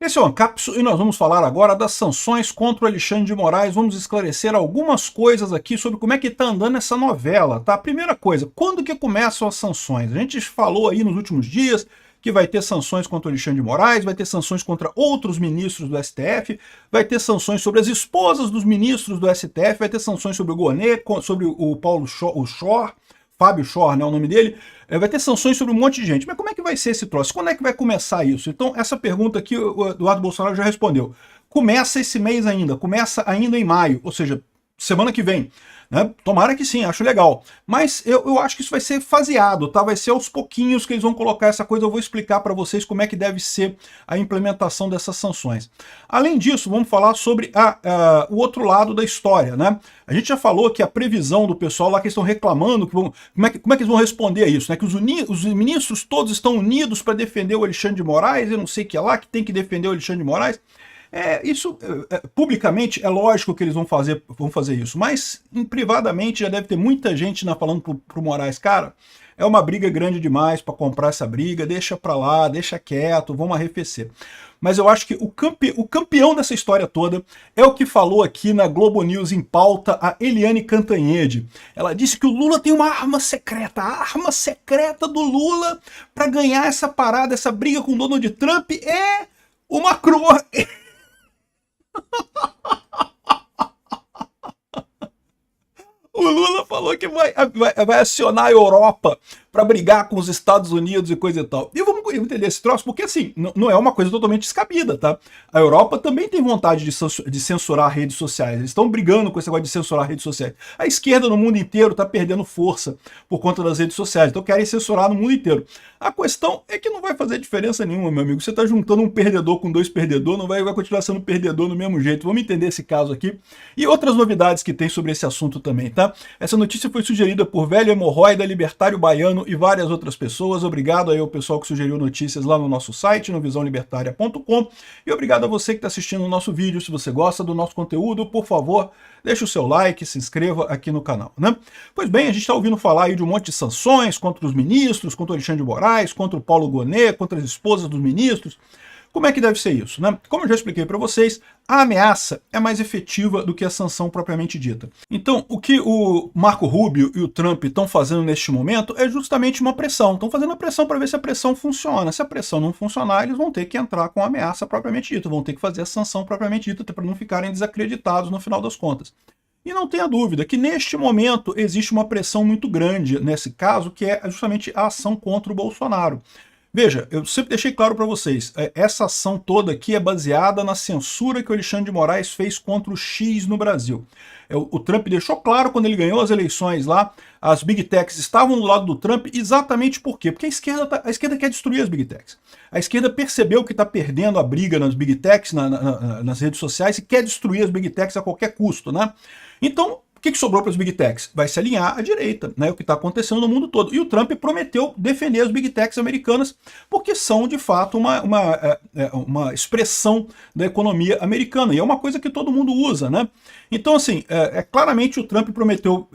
Esse é o Ancapsu e nós vamos falar agora das sanções contra o Alexandre de Moraes. Vamos esclarecer algumas coisas aqui sobre como é que está andando essa novela, tá? Primeira coisa, quando que começam as sanções? A gente falou aí nos últimos dias que vai ter sanções contra o Alexandre de Moraes, vai ter sanções contra outros ministros do STF, vai ter sanções sobre as esposas dos ministros do STF, vai ter sanções sobre o Gonê, sobre o Paulo Schor, Fábio Schor, né, o nome dele, vai ter sanções sobre um monte de gente. Mas como é que vai ser esse troço? Quando é que vai começar isso? Então, essa pergunta aqui o Eduardo Bolsonaro já respondeu. Começa esse mês ainda, começa ainda em maio, ou seja, semana que vem. Né? Tomara que sim, acho legal. Mas eu acho que isso vai ser faseado, tá? Vai ser aos pouquinhos que eles vão colocar essa coisa. Eu vou explicar para vocês como é que deve ser a implementação dessas sanções. Além disso, vamos falar sobre o outro lado da história, né? A gente já falou que a previsão do pessoal lá que estão reclamando, como é que eles vão responder a isso, né? Que os ministros todos estão unidos para defender o Alexandre de Moraes, eu não sei o que é lá, que tem que defender o Alexandre de Moraes. Isso, publicamente, é lógico que eles vão fazer isso, mas privadamente já deve ter muita gente falando pro Moraes, cara, é uma briga grande demais para comprar essa briga, deixa para lá, deixa quieto, vamos arrefecer. Mas eu acho que o campeão dessa história toda é o que falou aqui na Globo News em pauta a Eliane Cantanhede. Ela disse que o Lula tem uma arma secreta, a arma secreta do Lula para ganhar essa parada, essa briga com o Donald Trump é o Macron. O Lula falou que vai acionar a Europa para brigar com os Estados Unidos e coisa e tal. E vamos entender esse troço, porque assim, não é uma coisa totalmente descabida, tá? A Europa também tem vontade de censurar redes sociais. Eles estão brigando com esse negócio de censurar redes sociais. A esquerda no mundo inteiro está perdendo força por conta das redes sociais, então querem censurar no mundo inteiro. A questão é que não vai fazer diferença nenhuma, meu amigo. Você está juntando um perdedor com dois perdedores, não vai continuar sendo perdedor do mesmo jeito. Vamos entender esse caso aqui. E outras novidades que tem sobre esse assunto também, tá? Essa notícia foi sugerida por Velho Hemorroida, Libertário Baiano e várias outras pessoas. Obrigado aí ao pessoal que sugeriu notícias lá no nosso site, no visãolibertaria.com. E obrigado a você que está assistindo o nosso vídeo. Se você gosta do nosso conteúdo, por favor, deixe o seu like, se inscreva aqui no canal, né? Pois bem, a gente está ouvindo falar aí de um monte de sanções contra os ministros, contra o Alexandre de Moraes, contra o Paulo Gonê, contra as esposas dos ministros. Como é que deve ser isso, né? Como eu já expliquei para vocês, a ameaça é mais efetiva do que a sanção propriamente dita. Então, o que o Marco Rubio e o Trump estão fazendo neste momento é justamente uma pressão. Estão fazendo a pressão para ver se a pressão funciona. Se a pressão não funcionar, eles vão ter que entrar com a ameaça propriamente dita, vão ter que fazer a sanção propriamente dita, até para não ficarem desacreditados no final das contas. E não tenha dúvida que neste momento existe uma pressão muito grande nesse caso, que é justamente a ação contra o Bolsonaro. Veja, eu sempre deixei claro para vocês, essa ação toda aqui é baseada na censura que o Alexandre de Moraes fez contra o X no Brasil. O Trump deixou claro quando ele ganhou as eleições lá, as Big Techs estavam do lado do Trump exatamente por quê? Porque a esquerda quer destruir as Big Techs. A esquerda percebeu que está perdendo a briga nas Big Techs, nas redes sociais, e quer destruir as Big Techs a qualquer custo, né? Então, o que sobrou para as Big Techs? Vai se alinhar à direita, né? O que está acontecendo no mundo todo. E o Trump prometeu defender as Big Techs americanas, porque são, de fato, uma expressão da economia americana. E é uma coisa que todo mundo usa, né? Então, assim, claramente o Trump prometeu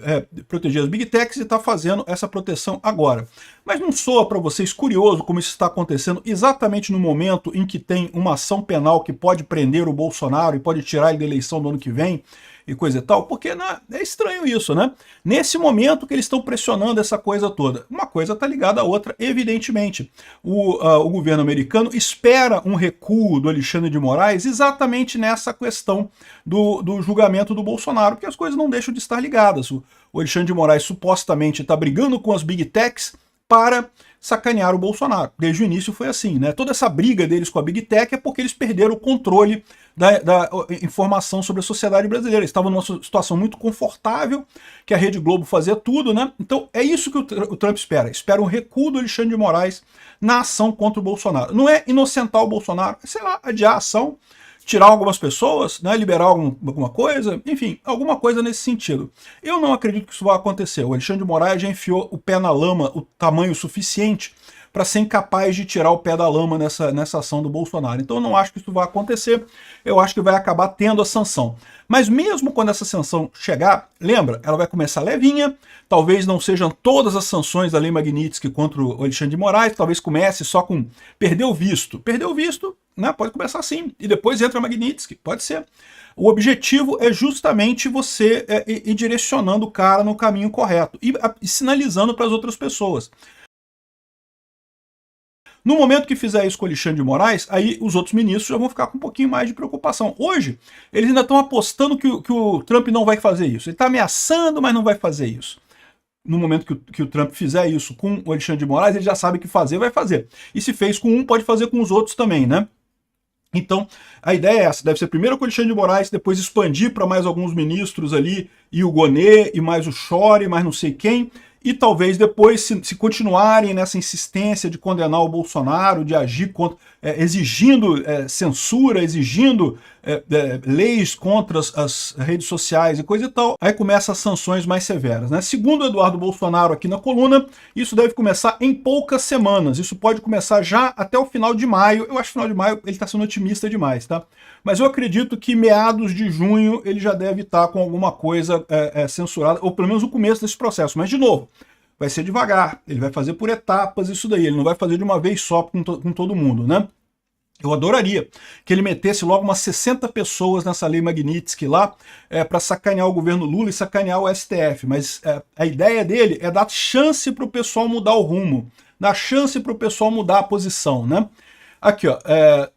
proteger as Big Techs e está fazendo essa proteção agora. Mas não soa para vocês curioso como isso está acontecendo exatamente no momento em que tem uma ação penal que pode prender o Bolsonaro e pode tirar ele da eleição do ano que vem? E coisa e tal, porque é estranho isso, né? Nesse momento que eles estão pressionando essa coisa toda. Uma coisa está ligada à outra, evidentemente. O governo americano espera um recuo do Alexandre de Moraes exatamente nessa questão do julgamento do Bolsonaro, porque as coisas não deixam de estar ligadas. O Alexandre de Moraes supostamente está brigando com as Big Techs para sacanear o Bolsonaro. Desde o início foi assim, né? Toda essa briga deles com a Big Tech é porque eles perderam o controle da informação sobre a sociedade brasileira. Eles estavam numa situação muito confortável, que a Rede Globo fazia tudo, né? Então é isso que o Trump espera. Espera um recuo do Alexandre de Moraes na ação contra o Bolsonaro. Não é inocentar o Bolsonaro, é, sei lá, adiar a ação, tirar algumas pessoas, né, liberar alguma coisa, enfim, alguma coisa nesse sentido. Eu não acredito que isso vai acontecer. O Alexandre de Moraes já enfiou o pé na lama o tamanho suficiente para ser incapaz de tirar o pé da lama nessa ação do Bolsonaro. Então eu não acho que isso vai acontecer, eu acho que vai acabar tendo a sanção. Mas mesmo quando essa sanção chegar, lembra, ela vai começar levinha, talvez não sejam todas as sanções da Lei Magnitsky contra o Alexandre de Moraes, talvez comece só com perder o visto. Perder o visto, né, pode começar assim, e depois entra a Magnitsky, pode ser. O objetivo é justamente você ir direcionando o cara no caminho correto e sinalizando para as outras pessoas. No momento que fizer isso com o Alexandre de Moraes, aí os outros ministros já vão ficar com um pouquinho mais de preocupação. Hoje, eles ainda estão apostando que o Trump não vai fazer isso. Ele está ameaçando, mas não vai fazer isso. No momento que o Trump fizer isso com o Alexandre de Moraes, ele já sabe que fazer, vai fazer. E se fez com um, pode fazer com os outros também, né? Então, a ideia é essa, deve ser primeiro com o Alexandre de Moraes, depois expandir para mais alguns ministros ali, e o Gonê, e mais o Chore, mais não sei quem, e talvez depois, se continuarem nessa insistência de condenar o Bolsonaro, de agir contra, exigindo censura, exigindo leis contra as redes sociais e coisa e tal, aí começam as sanções mais severas, né? Segundo o Eduardo Bolsonaro aqui na coluna, isso deve começar em poucas semanas, isso pode começar já até o final de maio, eu acho que final de maio ele está sendo otimista demais, tá? Mas eu acredito que meados de junho ele já deve estar com alguma coisa censurada, ou pelo menos o começo desse processo, mas de novo, vai ser devagar, ele vai fazer por etapas isso daí, ele não vai fazer de uma vez só com todo mundo, né? Eu adoraria que ele metesse logo umas 60 pessoas nessa lei Magnitsky lá para sacanear o governo Lula e sacanear o STF, mas a ideia dele é dar chance para o pessoal mudar o rumo, dar chance para o pessoal mudar a posição, né? Aqui, ó,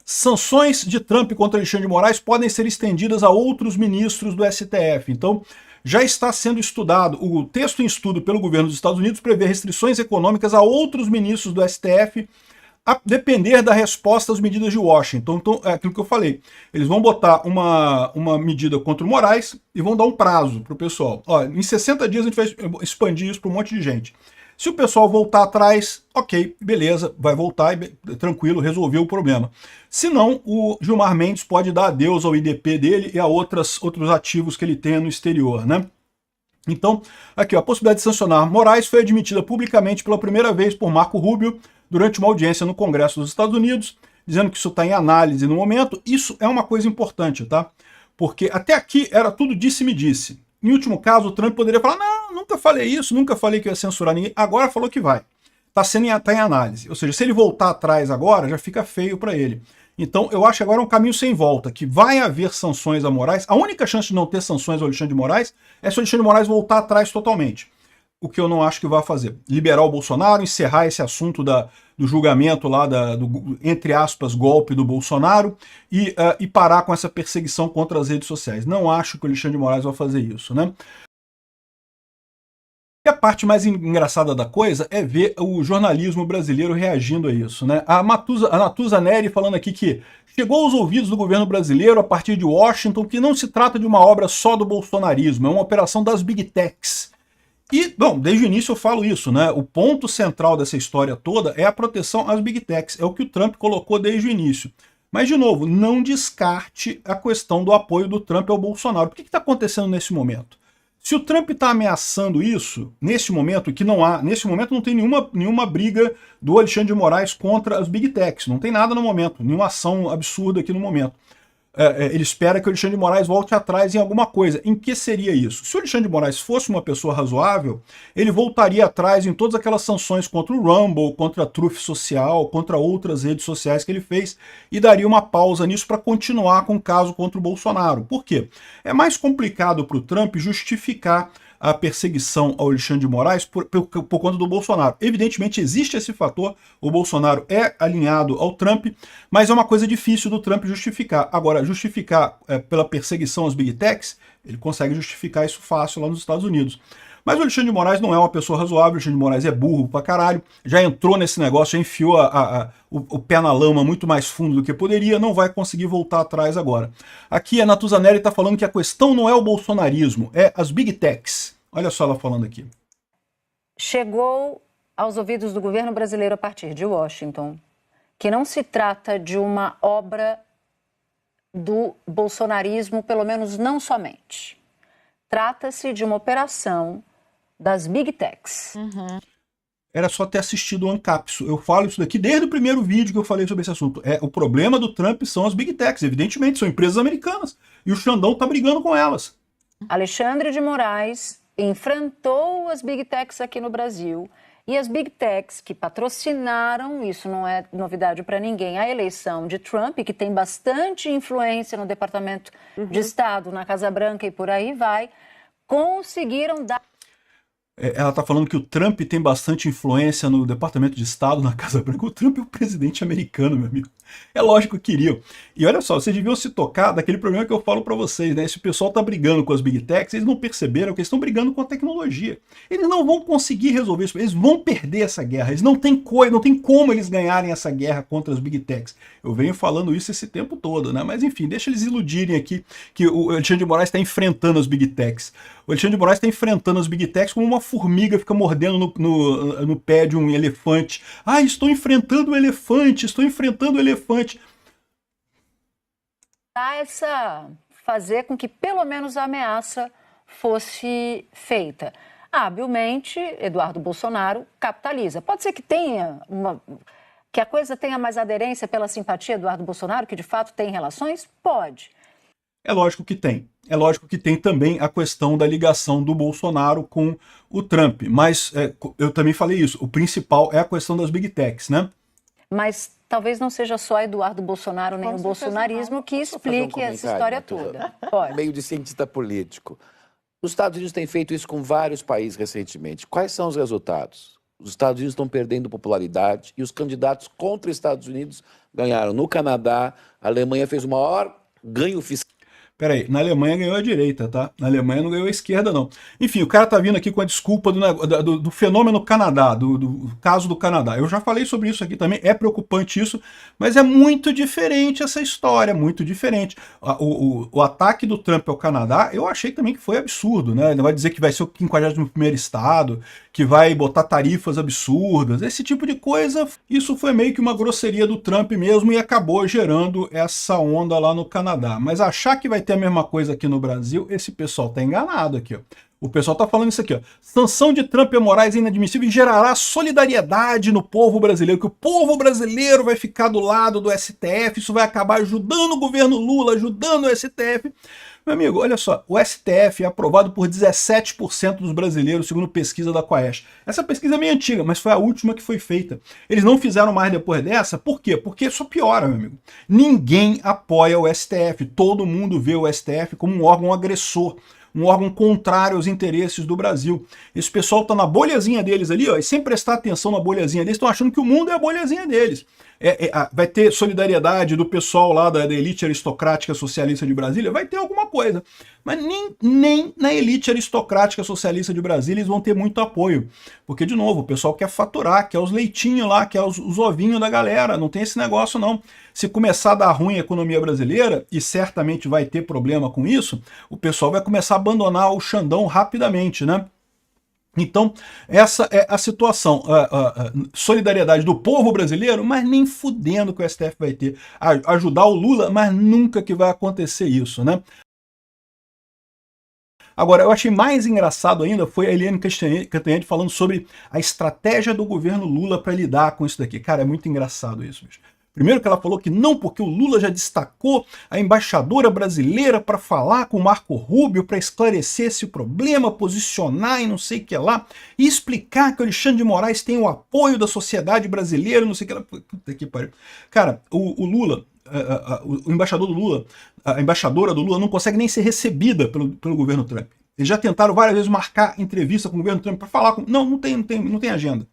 sanções de Trump contra Alexandre de Moraes podem ser estendidas a outros ministros do STF. Então, já está sendo estudado, o texto em estudo pelo governo dos Estados Unidos prevê restrições econômicas a outros ministros do STF, a depender da resposta às medidas de Washington. Então, é aquilo que eu falei. Eles vão botar uma medida contra o Moraes e vão dar um prazo para o pessoal. Ó, em 60 dias a gente vai expandir isso para um monte de gente. Se o pessoal voltar atrás, ok, beleza, vai voltar e tranquilo, resolveu o problema. Se não, o Gilmar Mendes pode dar adeus ao IDP dele e a outros ativos que ele tem no exterior, né? Então, aqui, ó, a possibilidade de sancionar Moraes foi admitida publicamente pela primeira vez por Marco Rubio durante uma audiência no Congresso dos Estados Unidos, dizendo que isso está em análise no momento. Isso é uma coisa importante, tá? Porque até aqui era tudo disse-me-disse. Em último caso, o Trump poderia falar, não, nunca falei isso, nunca falei que ia censurar ninguém, agora falou que vai. Tá em análise. Ou seja, se ele voltar atrás agora, já fica feio para ele. Então, eu acho que agora é um caminho sem volta, que vai haver sanções a Moraes. A única chance de não ter sanções ao Alexandre de Moraes é se o Alexandre de Moraes voltar atrás totalmente. O que eu não acho que vai fazer. Liberar o Bolsonaro, encerrar esse assunto do julgamento lá, do, entre aspas, golpe do Bolsonaro e parar com essa perseguição contra as redes sociais. Não acho que o Alexandre de Moraes vai fazer isso, né? E a parte mais engraçada da coisa é ver o jornalismo brasileiro reagindo a isso, né? A Natuza Neri falando aqui que chegou aos ouvidos do governo brasileiro a partir de Washington que não se trata de uma obra só do bolsonarismo, é uma operação das Big Techs. E, bom, desde o início eu falo isso, né? O ponto central dessa história toda é a proteção às Big Techs, é o que o Trump colocou desde o início. Mas, de novo, não descarte a questão do apoio do Trump ao Bolsonaro. O que está acontecendo nesse momento? Se o Trump está ameaçando isso, nesse momento não tem nenhuma briga do Alexandre de Moraes contra as Big Techs, não tem nada no momento, nenhuma ação absurda aqui no momento. Ele espera que o Alexandre de Moraes volte atrás em alguma coisa. Em que seria isso? Se o Alexandre de Moraes fosse uma pessoa razoável, ele voltaria atrás em todas aquelas sanções contra o Rumble, contra a Truth Social, contra outras redes sociais que ele fez e daria uma pausa nisso para continuar com o caso contra o Bolsonaro. Por quê? É mais complicado para o Trump justificar a perseguição ao Alexandre de Moraes por conta do Bolsonaro. Evidentemente existe esse fator, o Bolsonaro é alinhado ao Trump, mas é uma coisa difícil do Trump justificar. Agora, justificar pela perseguição às Big Techs, ele consegue justificar isso fácil lá nos Estados Unidos. Mas o Alexandre de Moraes não é uma pessoa razoável, o Alexandre de Moraes é burro pra caralho, já entrou nesse negócio, já enfiou o pé na lama muito mais fundo do que poderia, não vai conseguir voltar atrás agora. Aqui a Natuza Neri está falando que a questão não é o bolsonarismo, é as Big Techs. Olha só ela falando aqui. Chegou aos ouvidos do governo brasileiro a partir de Washington que não se trata de uma obra do bolsonarismo, pelo menos não somente. Trata-se de uma operação das Big Techs. era só ter assistido o Ancapso. Eu falo isso daqui desde o primeiro vídeo que eu falei sobre esse assunto. O problema do Trump são as Big Techs, evidentemente, são empresas americanas. E o Xandão tá brigando com elas. Alexandre de Moraes enfrentou as Big Techs aqui no Brasil. E as Big Techs que patrocinaram, isso não é novidade para ninguém, a eleição de Trump, que tem bastante influência no Departamento de Estado, na Casa Branca e por aí vai, conseguiram dar... Ela está falando que o Trump tem bastante influência no Departamento de Estado, na Casa Branca. O Trump é o presidente americano, meu amigo. É lógico que queriam. E olha só, vocês deviam se tocar daquele problema que eu falo para vocês, né? Se o pessoal está brigando com as Big Techs, eles não perceberam que eles estão brigando com a tecnologia. Eles não vão conseguir resolver isso. Eles vão perder essa guerra. Eles não tem como eles ganharem essa guerra contra as Big Techs. Eu venho falando isso esse tempo todo, né? Mas enfim, deixa eles iludirem aqui que o Alexandre de Moraes está enfrentando as Big Techs. O Alexandre de Moraes está enfrentando as Big Techs como uma formiga fica mordendo no pé de um elefante. Ah, estou enfrentando o elefante, estou enfrentando o elefante. Fazer com que pelo menos a ameaça fosse feita. Habilmente, Eduardo Bolsonaro capitaliza. Pode ser que que a coisa tenha mais aderência pela simpatia do Eduardo Bolsonaro, que de fato tem relações? Pode. É lógico que tem. É lógico que tem também a questão da ligação do Bolsonaro com o Trump. Mas eu também falei isso. O principal é a questão das Big Techs, né? Mas talvez não seja só Eduardo Bolsonaro nem o bolsonarismo que explique essa história toda. Pode. Meio de cientista político. Os Estados Unidos têm feito isso com vários países recentemente. Quais são os resultados? Os Estados Unidos estão perdendo popularidade e os candidatos contra os Estados Unidos ganharam. No Canadá, a Alemanha fez o maior ganho fiscal. Peraí, na Alemanha ganhou a direita, tá? Na Alemanha não ganhou a esquerda, não. Enfim, o cara tá vindo aqui com a desculpa do fenômeno Canadá, do caso do Canadá. Eu já falei sobre isso aqui também, é preocupante isso, mas é muito diferente essa história, muito diferente. O ataque do Trump ao Canadá, eu achei também que foi absurdo, né? Ele vai dizer que vai ser o 51º estado, que vai botar tarifas absurdas, esse tipo de coisa. Isso foi meio que uma grosseria do Trump mesmo e acabou gerando essa onda lá no Canadá. Mas achar que vai ter a mesma coisa aqui no Brasil, esse pessoal tá enganado aqui, ó. O pessoal tá falando isso aqui, ó. Sanção de Trump a Moraes é inadmissível e gerará solidariedade no povo brasileiro, que o povo brasileiro vai ficar do lado do STF, isso vai acabar ajudando o governo Lula, ajudando o STF. Meu amigo, olha só, o STF é aprovado por 17% dos brasileiros, segundo pesquisa da Quaest. Essa pesquisa é meio antiga, mas foi a última que foi feita. Eles não fizeram mais depois dessa, por quê? Porque só piora, meu amigo. Ninguém apoia o STF, todo mundo vê o STF como um órgão agressor, um órgão contrário aos interesses do Brasil. Esse pessoal tá na bolhazinha deles ali, ó, e sem prestar atenção na bolhazinha deles, estão achando que o mundo é a bolhazinha deles. Vai ter solidariedade do pessoal lá da elite aristocrática socialista de Brasília? Vai ter alguma coisa. Mas nem na elite aristocrática socialista de Brasília eles vão ter muito apoio. Porque, de novo, o pessoal quer faturar, quer os leitinhos lá, quer os ovinhos da galera. Não tem esse negócio, não. Se começar a dar ruim a economia brasileira, e certamente vai ter problema com isso, o pessoal vai começar a abandonar o Xandão rapidamente, né? Então, essa é a situação. Solidariedade do povo brasileiro, mas nem fudendo que o STF vai ter. Ajudar o Lula, mas nunca que vai acontecer isso, né? Agora, eu achei mais engraçado ainda foi a Eliane Cantanhede falando sobre a estratégia do governo Lula para lidar com isso daqui. Cara, é muito engraçado isso, bicho. Primeiro que ela falou que não, porque o Lula já destacou a embaixadora brasileira para falar com o Marco Rubio, para esclarecer esse problema, posicionar e não sei o que lá, e explicar que o Alexandre de Moraes tem o apoio da sociedade brasileira, não sei o que lá. Puta que pariu. Cara, o Lula, o embaixador do Lula, a embaixadora do Lula não consegue nem ser recebida pelo governo Trump. Eles já tentaram várias vezes marcar entrevista com o governo Trump para falar com... Não tem agenda.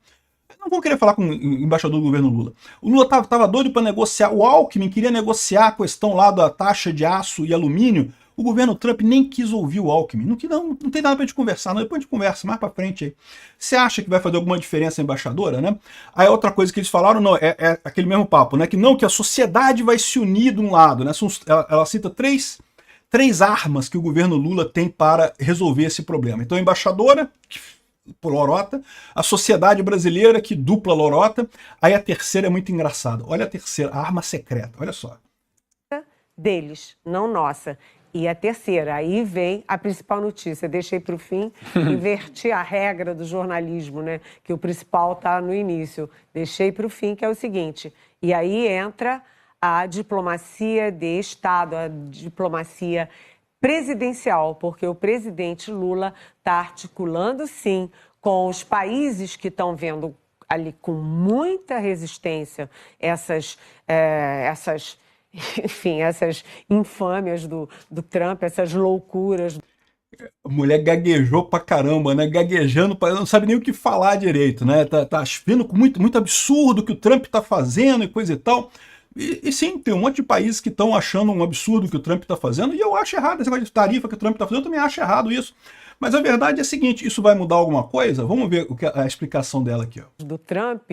Não vão querer falar com o embaixador do governo Lula. O Lula estava doido para negociar, o Alckmin queria negociar a questão lá da taxa de aço e alumínio, o governo Trump nem quis ouvir o Alckmin. Não tem nada para a gente conversar, não. Depois a gente conversa mais para frente aí. Você acha que vai fazer alguma diferença a embaixadora, né? Aí outra coisa que eles falaram, não, é aquele mesmo papo, né? Que não, que a sociedade vai se unir de um lado, né? Ela cita três armas que o governo Lula tem para resolver esse problema. Então a embaixadora, lorota, a sociedade brasileira, que dupla lorota, aí a terceira é muito engraçada. Olha a terceira, a arma secreta, olha só. Deles, não nossa. E a terceira, aí vem a principal notícia. Deixei para o fim, inverti a regra do jornalismo, né? Que o principal está no início. Deixei para o fim, que é o seguinte. E aí entra a diplomacia de Estado, a diplomacia presidencial, porque o presidente Lula está articulando, sim, com os países que estão vendo ali com muita resistência essas enfim, essas infâmias do Trump, essas loucuras. A mulher gaguejou pra caramba, né? Gaguejando, não sabe nem o que falar direito, né? Tá vendo com muito absurdo que o Trump tá fazendo e coisa e tal. E sim, tem um monte de países que estão achando um absurdo que o Trump tá fazendo, e eu acho errado esse negócio de tarifa que o Trump tá fazendo, eu também acho errado isso. Mas a verdade é a seguinte, isso vai mudar alguma coisa? Vamos ver a explicação dela aqui, ó. Do Trump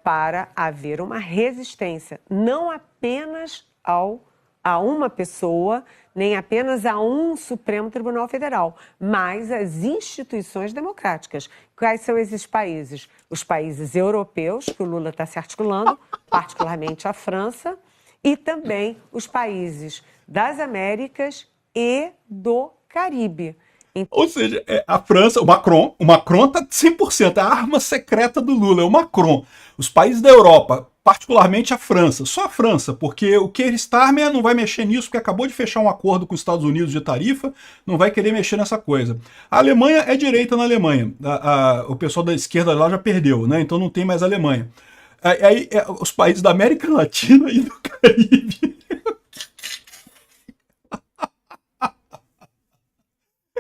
para haver uma resistência, não apenas a uma pessoa, nem apenas a um Supremo Tribunal Federal, mas às instituições democráticas. Quais são esses países? Os países europeus, que o Lula está se articulando, particularmente a França, e também os países das Américas e do Caribe. Ou seja, a França, o Macron tá 100%, é a arma secreta do Lula, é o Macron. Os países da Europa, particularmente a França, só a França, porque o Keir Starmer não vai mexer nisso, porque acabou de fechar um acordo com os Estados Unidos de tarifa, não vai querer mexer nessa coisa. A Alemanha é direita na Alemanha, o pessoal da esquerda lá já perdeu, né? Então não tem mais Alemanha. Aí os países da América Latina e do Caribe.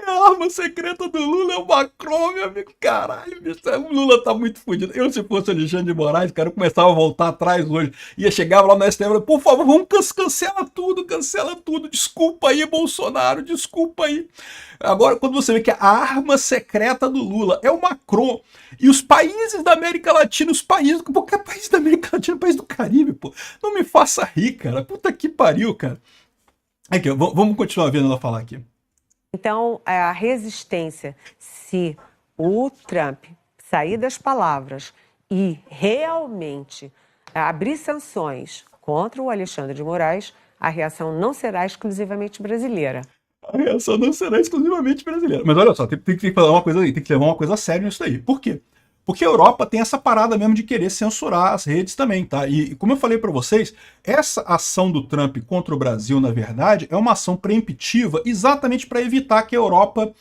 A arma secreta do Lula é o Macron, meu amigo. Caralho, bicho, o Lula tá muito fodido. Eu, se fosse Alexandre de Moraes, cara, eu começava a voltar atrás hoje. Chegava lá no STF, por favor, vamos, cancela tudo. Desculpa aí, Bolsonaro, desculpa aí. Agora, quando você vê que a arma secreta do Lula é o Macron, e os países da América Latina, qualquer país da América Latina, país do Caribe, pô, não me faça rir, cara. Puta que pariu, cara. Aqui, vamos continuar vendo ela falar aqui. Então, a resistência, se o Trump sair das palavras e realmente abrir sanções contra o Alexandre de Moraes, a reação não será exclusivamente brasileira. A reação não será exclusivamente brasileira. Mas olha só, tem que falar uma coisa aí, tem que levar uma coisa a sério nisso aí. Por quê? Porque a Europa tem essa parada mesmo de querer censurar as redes também, tá? E como eu falei para vocês, essa ação do Trump contra o Brasil, na verdade, é uma ação preemptiva exatamente para evitar que a Europa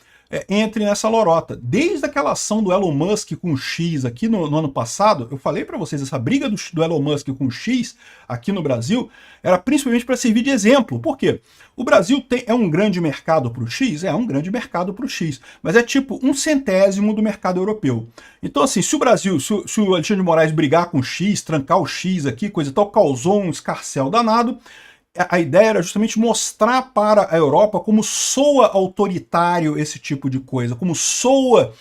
entre nessa lorota. Desde aquela ação do Elon Musk com o X aqui no ano passado, eu falei para vocês, essa briga do Elon Musk com o X aqui no Brasil era principalmente para servir de exemplo. Por quê? O Brasil é um grande mercado para o X? É um grande mercado para o X, mas é tipo 1/100º do mercado europeu. Então assim, se o Brasil, se o Alexandre de Moraes brigar com o X, trancar o X aqui, coisa e tal, causou um escarcéu danado. A ideia era justamente mostrar para a Europa como soa autoritário esse tipo de coisa, como soa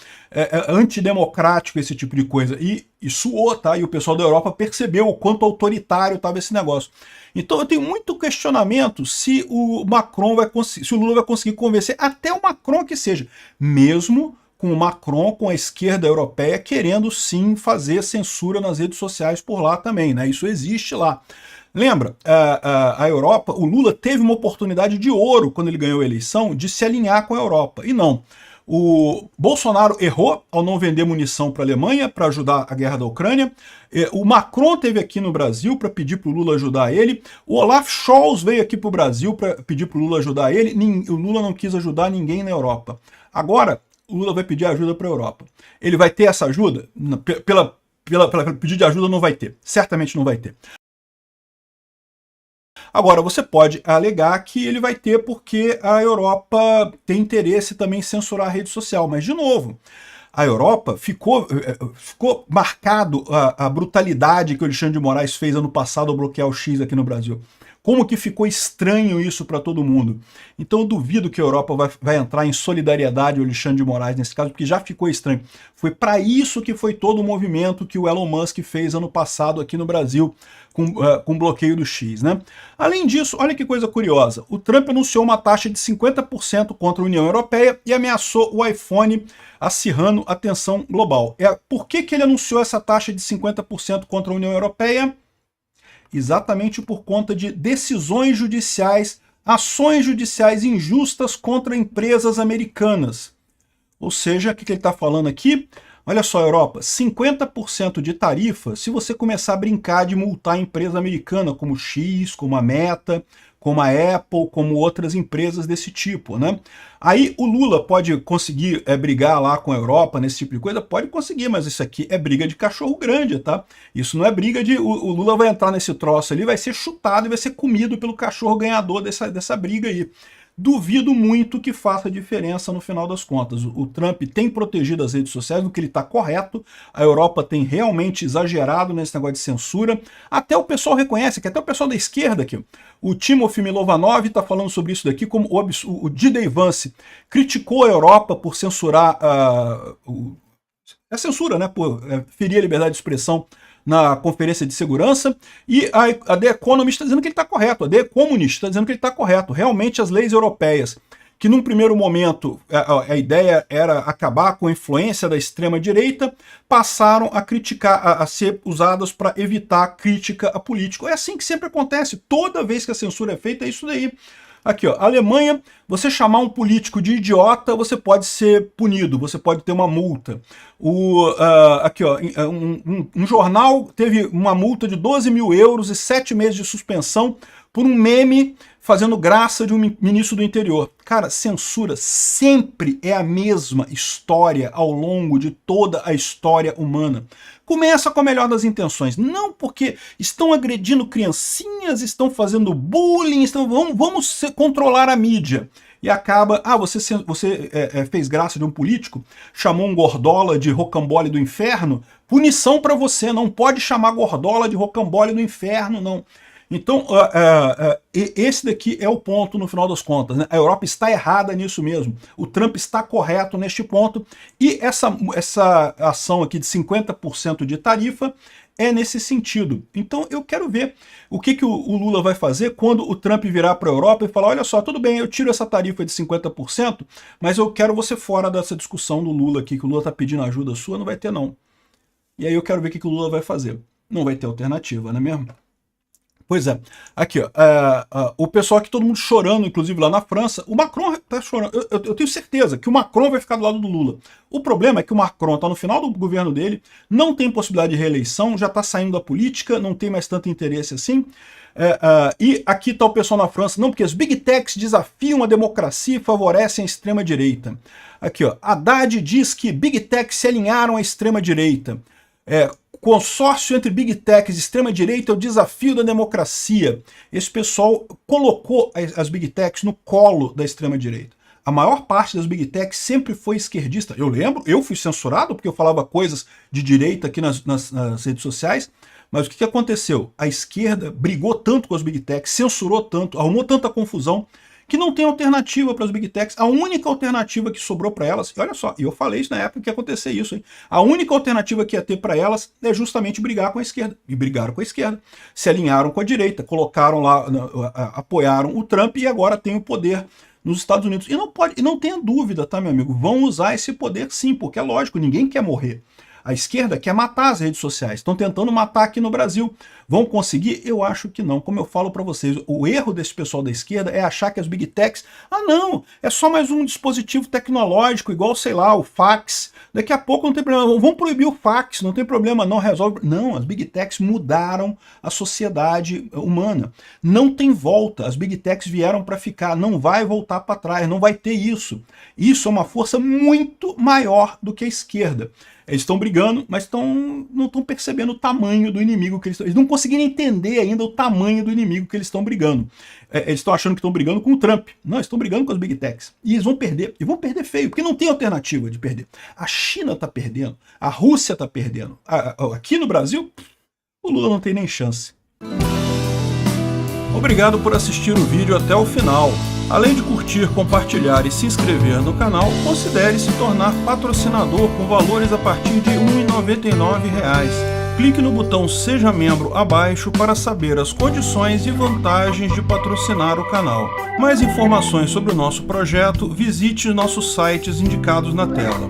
antidemocrático esse tipo de coisa. E soou, tá? E o pessoal da Europa percebeu o quanto autoritário estava esse negócio. Então eu tenho muito questionamento se o Macron se o Lula vai conseguir convencer até o Macron que seja, mesmo com o Macron, com a esquerda europeia, querendo sim fazer censura nas redes sociais por lá também, né? Isso existe lá. Lembra, a Europa, o Lula teve uma oportunidade de ouro quando ele ganhou a eleição de se alinhar com a Europa, e não. O Bolsonaro errou ao não vender munição para a Alemanha para ajudar a guerra da Ucrânia. O Macron teve aqui no Brasil para pedir para o Lula ajudar ele. O Olaf Scholz veio aqui para o Brasil para pedir para o Lula ajudar ele. O Lula não quis ajudar ninguém na Europa. Agora, o Lula vai pedir ajuda para a Europa. Ele vai ter essa ajuda? Pelo pedido de ajuda não vai ter. Certamente não vai ter. Agora, você pode alegar que ele vai ter porque a Europa tem interesse também em censurar a rede social. Mas, de novo, a Europa ficou marcado a brutalidade que o Alexandre de Moraes fez ano passado ao bloquear o X aqui no Brasil. Como que ficou estranho isso para todo mundo. Então eu duvido que a Europa vai entrar em solidariedade ao Alexandre de Moraes nesse caso, porque já ficou estranho. Foi para isso que foi todo o movimento que o Elon Musk fez ano passado aqui no Brasil, com o bloqueio do X, né? Além disso, olha que coisa curiosa, o Trump anunciou uma taxa de 50% contra a União Europeia e ameaçou o iPhone acirrando a tensão global. Por que ele anunciou essa taxa de 50% contra a União Europeia? Exatamente por conta de decisões judiciais ações judiciais injustas contra empresas americanas. Ou seja, o que ele está falando aqui? Olha só, Europa, 50% de tarifa se você começar a brincar de multar a empresa americana, como X, como a Meta, como a Apple, como outras empresas desse tipo, né? Aí o Lula pode conseguir brigar lá com a Europa nesse tipo de coisa? Pode conseguir, mas isso aqui é briga de cachorro grande, tá? Isso não é briga de... O Lula vai entrar nesse troço ali, vai ser chutado e vai ser comido pelo cachorro ganhador dessa briga aí. Duvido muito que faça diferença no final das contas. O Trump tem protegido as redes sociais, no que ele está correto. A Europa tem realmente exagerado nesse negócio de censura. Até o pessoal reconhece, que até o pessoal da esquerda aqui, o Timothy Milovanov está falando sobre isso daqui, como o D.D. Vance criticou a Europa por censurar a censura, né, por ferir a liberdade de expressão na Conferência de Segurança, e a The Economist está dizendo que ele está correto, a The Economist está dizendo que ele está correto. Realmente as leis europeias, que num primeiro momento a ideia era acabar com a influência da extrema-direita, passaram a criticar, a ser usadas para evitar crítica a político. É assim que sempre acontece, toda vez que a censura é feita, é isso daí. Aqui, ó, Alemanha, você chamar um político de idiota, você pode ser punido, você pode ter uma multa. Aqui, ó, um jornal teve uma multa de 12 mil euros e 7 meses de suspensão por um meme fazendo graça de um ministro do interior. Cara, censura sempre é a mesma história ao longo de toda a história humana. Começa com a melhor das intenções, não porque estão agredindo criancinhas, estão fazendo bullying, vamos controlar a mídia. E acaba, você fez graça de um político, chamou um gordola de rocambole do inferno, punição para você, não pode chamar gordola de rocambole do inferno, não. Então, esse daqui é o ponto no final das contas, né? A Europa está errada nisso mesmo. O Trump está correto neste ponto. E essa ação aqui de 50% de tarifa é nesse sentido. Então, eu quero ver o que o Lula vai fazer quando o Trump virar para a Europa e falar, olha só, tudo bem, eu tiro essa tarifa de 50%, mas eu quero você fora dessa discussão do Lula aqui, que o Lula está pedindo ajuda sua, não vai ter não. E aí eu quero ver o que o Lula vai fazer. Não vai ter alternativa, não é mesmo? Pois é, aqui ó, o pessoal aqui, todo mundo chorando, inclusive lá na França, o Macron tá chorando, eu tenho certeza que o Macron vai ficar do lado do Lula. O problema é que o Macron tá no final do governo dele, não tem possibilidade de reeleição, já tá saindo da política, não tem mais tanto interesse assim, e aqui tá o pessoal na França, não, porque as Big Techs desafiam a democracia e favorecem a extrema-direita. Aqui ó, Haddad diz que Big Techs se alinharam à extrema-direita. Consórcio entre Big Techs e extrema-direita é o desafio da democracia. Esse pessoal colocou as Big Techs no colo da extrema-direita. A maior parte das Big Techs sempre foi esquerdista. Eu lembro, eu fui censurado porque eu falava coisas de direita aqui nas redes sociais, mas o que aconteceu? A esquerda brigou tanto com as Big Techs, censurou tanto, arrumou tanta confusão, que não tem alternativa para as Big Techs. A única alternativa que sobrou para elas, e olha só, eu falei isso na época que ia acontecer isso, hein? A única alternativa que ia ter para elas é justamente brigar com a esquerda. E brigaram com a esquerda. Se alinharam com a direita, colocaram lá, apoiaram o Trump e agora tem o poder nos Estados Unidos. E não tenha dúvida, tá, meu amigo? Vão usar esse poder sim, porque é lógico, ninguém quer morrer. A esquerda quer matar as redes sociais, estão tentando matar aqui no Brasil. Vão conseguir? Eu acho que não. Como eu falo para vocês, o erro desse pessoal da esquerda é achar que as Big Techs, não, é só mais um dispositivo tecnológico, igual, sei lá, o fax. Daqui a pouco não tem problema, vão proibir o fax, não tem problema, não resolve. Não, as Big Techs mudaram a sociedade humana. Não tem volta, as Big Techs vieram para ficar, não vai voltar para trás, não vai ter isso. Isso é uma força muito maior do que a esquerda. Eles estão brigando, mas não estão percebendo o tamanho do inimigo que eles não conseguiram entender ainda o tamanho do inimigo que eles estão brigando. Eles estão achando que estão brigando com o Trump. Não, eles estão brigando com as Big Techs. E eles vão perder. E vão perder feio, porque não tem alternativa de perder. A China está perdendo, a Rússia está perdendo. Aqui no Brasil, o Lula não tem nem chance. Obrigado por assistir o vídeo até o final. Além de curtir, compartilhar e se inscrever no canal, considere se tornar patrocinador com valores a partir de R$ 1,99. Clique no botão Seja Membro abaixo para saber as condições e vantagens de patrocinar o canal. Mais informações sobre o nosso projeto, visite nossos sites indicados na tela.